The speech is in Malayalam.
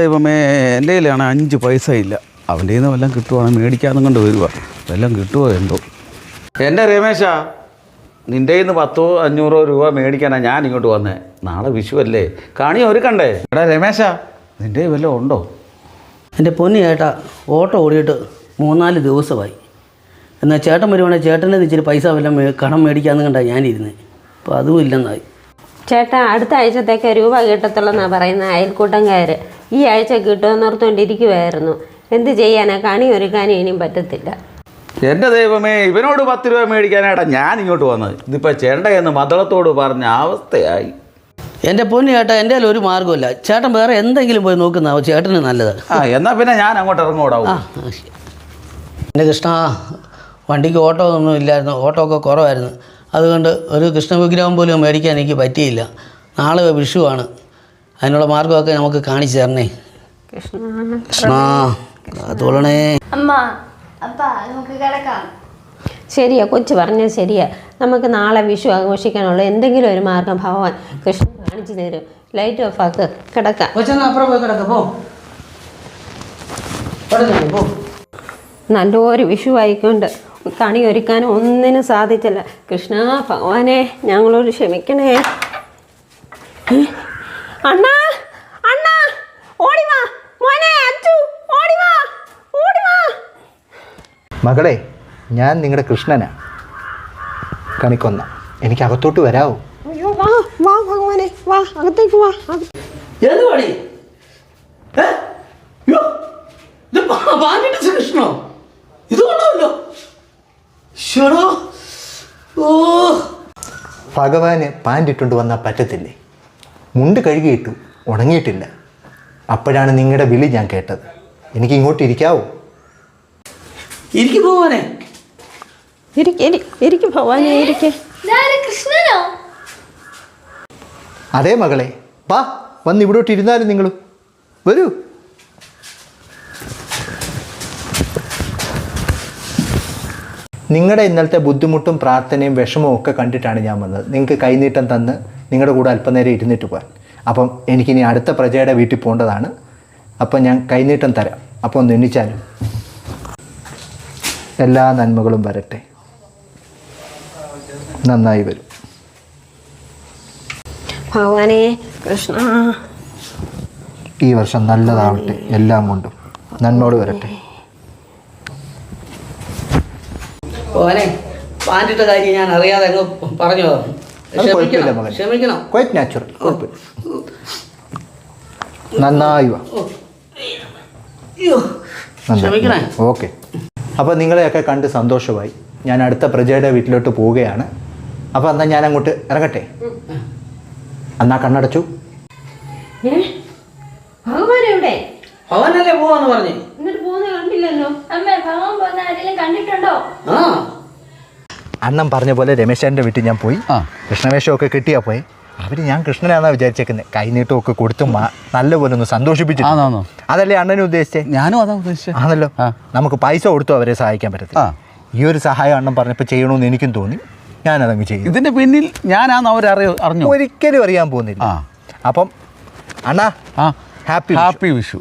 ദൈവമേ, എൻ്റെ കയ്യിലാണ് 5 പൈസ ഇല്ല. അവൻ്റെ നിന്ന് വല്ലതും കിട്ടുവാണെങ്കിൽ മേടിക്കാമെന്നും കൊണ്ട് വരിക. വല്ലതും കിട്ടുമോ എന്തോ. എൻ്റെ രമേശ, നിൻ്റെ കയ്യിൽ നിന്ന് 100-500 രൂപ മേടിക്കാനാണ് ഞാൻ ഇങ്ങോട്ട് വന്നേ. നാളെ വിഷുവല്ലേ, കണി ഒരുക്കണ്ടേ. എടാ രമേശ, നിൻ്റെ വല്ലതും ഉണ്ടോ? എൻ്റെ പൊന്നു ചേട്ടാ, ഓട്ടോ ഓടിയിട്ട് 3-4 ദിവസമായി. എന്നാൽ ചേട്ടൻ വരുവാണെങ്കിൽ ചേട്ടൻ്റെ ഇച്ചിരി പൈസ വല്ലതും കടം മേടിക്കാമെന്ന് കണ്ടാണ് ഞാനിരുന്നത്. അപ്പോൾ അതും ഇല്ലെന്നായി. ചേട്ടാ, അടുത്ത ആഴ്ചത്തേക്ക് രൂപ കിട്ടത്തുള്ളെന്നാണ് പറയുന്നത് അയൽക്കൂട്ടംകാർ. ഈ ആഴ്ച കിട്ടുമെന്ന് ഓർത്തുകൊണ്ടിരിക്കുമായിരുന്നു. എന്ത് ചെയ്യാനാ, കണി ഒരുക്കാനും ഇനിയും പറ്റത്തില്ല. എൻ്റെ ദൈവമേ, ഇവനോട് 10 രൂപ മേടിക്കാനായിട്ടാ ഞാൻ ഇങ്ങോട്ട് വന്നത്. ഇതിപ്പോൾ ചേട്ടയെന്ന് മദളത്തോട് പറഞ്ഞ അവസ്ഥയായി. എൻ്റെ പൊന്നു ചേട്ടാ, എൻ്റെ കയ്യിൽ ഒരു മാർഗ്ഗമില്ല. ചേട്ടൻ വേറെ എന്തെങ്കിലും പോയി നോക്കുന്നതാവും ചേട്ടന് നല്ലത്. എന്നാൽ പിന്നെ ഞാൻ അങ്ങോട്ട് ഇറങ്ങോടാവും. എൻ്റെ കൃഷ്ണ, വണ്ടിക്ക് ഓട്ടോ ഒന്നും ഇല്ലായിരുന്നു, ഓട്ടോ ഒക്കെ കുറവായിരുന്നു. അതുകൊണ്ട് ഒരു കൃഷ്ണ വിഗ്രഹം പോലും മേടിക്കാൻ എനിക്ക് പറ്റിയില്ല. നാളെ വിഷുവാണ്, അതിനുള്ള മാർഗ്ഗമൊക്കെ നമുക്ക് കാണിച്ചു തരണേ. കൃഷ്ണ തോളണേ. അമ്മ, അപ്പ നമുക്ക് കിടക്കാം. ശരിയാ, കൊച്ചു പറഞ്ഞത് ശരിയാ. നമുക്ക് നാളെ വിഷു ആഘോഷിക്കാനുള്ള എന്തെങ്കിലും ഒരു മാർഗം ഭഗവാൻ കൃഷ്ണൻ കാണിച്ചു തരും. ലൈറ്റ് ഓഫ് ആക്ക്, കിടക്കാം. അപ്പുറം പോയി കിടക്കാം. പോ. നല്ലൊരു വിഷു ആയിക്കൊണ്ട് കണി ഒരുക്കാനും ഒന്നിനും സാധിച്ചില്ല. കൃഷ്ണ ഭഗവാനെ, ഞങ്ങളോട് ക്ഷമിക്കണേ. അണ്ണാ, അണ്ണാ, ഓടിവാ മോനെ, അച്ചു ഓടിവാ, ഓടിവാ. മകളെ, ഞാൻ നിങ്ങളുടെ കൃഷ്ണനാ, കണിക്കൊന്ന. എനിക്ക് അകത്തോട്ട് വരാവോ? അയ്യോ, വാ വാ ഭഗവാനെ, വാ അകത്തേക്ക് വാ. കൃഷ്ണോ, ഇത് കൊള്ളാമല്ലോ. ഭഗവാന് പാൻറ്റിട്ടുണ്ട് വന്നാൽ പറ്റത്തില്ലേ? മുണ്ട് കഴുകിയിട്ടു, ഉണങ്ങിയിട്ടില്ല. അപ്പോഴാണ് നിങ്ങളുടെ വിളി ഞാൻ കേട്ടത്. എനിക്ക് ഇങ്ങോട്ട് ഇരിക്കാവോ? പോവാനെ, ഭഗവാനെ ഇരിക്കേ. കൃഷ്ണനോ? അതേ മകളെ, വാ, വന്ന് ഇവിടോട്ട് ഇരുന്നാലും നിങ്ങൾ വരൂ. നിങ്ങളുടെ ഇന്നലത്തെ ബുദ്ധിമുട്ടും പ്രാർത്ഥനയും വിഷമവും ഒക്കെ കണ്ടിട്ടാണ് ഞാൻ വന്നത്. നിങ്ങൾക്ക് കൈനീട്ടം തന്ന് നിങ്ങളുടെ കൂടെ അല്പനേരം ഇരുന്നിട്ട് പോകാൻ. അപ്പം എനിക്കിനി അടുത്ത പ്രജയുടെ വീട്ടിൽ പോകേണ്ടതാണ്. അപ്പം ഞാൻ കൈനീട്ടം തരാം. അപ്പോൾ ഒന്ന് എണ്ണിച്ചാലും. എല്ലാ നന്മകളും വരട്ടെ, നന്നായി വരും. ഭഗവാനെ കൃഷ്ണ, ഈ വർഷം നല്ലതാവട്ടെ, എല്ലാം കൊണ്ടും നന്മയോട് വരട്ടെ. ഓനെ പാൻറ്റിട്ട കാര്യം ഞാൻ അറിയാതെ അങ്ങ് പറഞ്ഞു. ക്ഷമിക്കണം. Quite natural. നന്നായി വാ. ഓക്കെ. അപ്പോൾ നിങ്ങളെയൊക്കെ കണ്ട് സന്തോഷമായി. ഞാൻ അടുത്ത പ്രജയുടെ വീട്ടിലോട്ട് പോവുകയാണ്. അപ്പോൾ എന്നാൽ ഞാൻ അങ്ങോട്ട് ഇറങ്ങട്ടെ. എന്നാ കണ്ണടച്ചു. ഭഗവാൻ എവിടെ? അവനല്ലേ പോവാന്ന് പറഞ്ഞു. എന്നിട്ട് പോകുന്ന കണ്ടില്ലല്ലോ. അമ്മേ, ഭഗവാൻ പോകുന്ന ആരെങ്കിലും കണ്ടിട്ടുണ്ടോ? അണ്ണൻ പറഞ്ഞ പോലെ രമേശൻ്റെ വീട്ടിൽ ഞാൻ പോയി. കൃഷ്ണവേഷമൊക്കെ കിട്ടിയാ പോയി. അവർ ഞാൻ കൃഷ്ണനാണെന്നാണ് വിചാരിച്ചേക്കുന്നത്. കൈനീട്ടമൊക്കെ കൊടുത്ത് നല്ലപോലെ ഒന്ന് സന്തോഷിപ്പിച്ചു. അതല്ലേ അണ്ണനും ഉദ്ദേശിച്ചേ? ഞാനും അതാ ഉദ്ദേശിച്ചത്. ആണല്ലോ. നമുക്ക് പൈസ കൊടുത്തു അവരെ സഹായിക്കാൻ പറ്റത്തില്ല. ഈ ഒരു സഹായം അണ്ണൻ പറഞ്ഞപ്പോൾ ചെയ്യണമെന്ന് എനിക്കും തോന്നി. ഞാനതങ്ങ് ചെയ്യും. ഇതിൻ്റെ പിന്നിൽ ഞാനാന്ന് അവരറിഞ്ഞു? ഒരിക്കലും അറിയാൻ പോകുന്നില്ല. അപ്പം അണ്ണാ, ഹാപ്പി ഹാപ്പി വിഷു.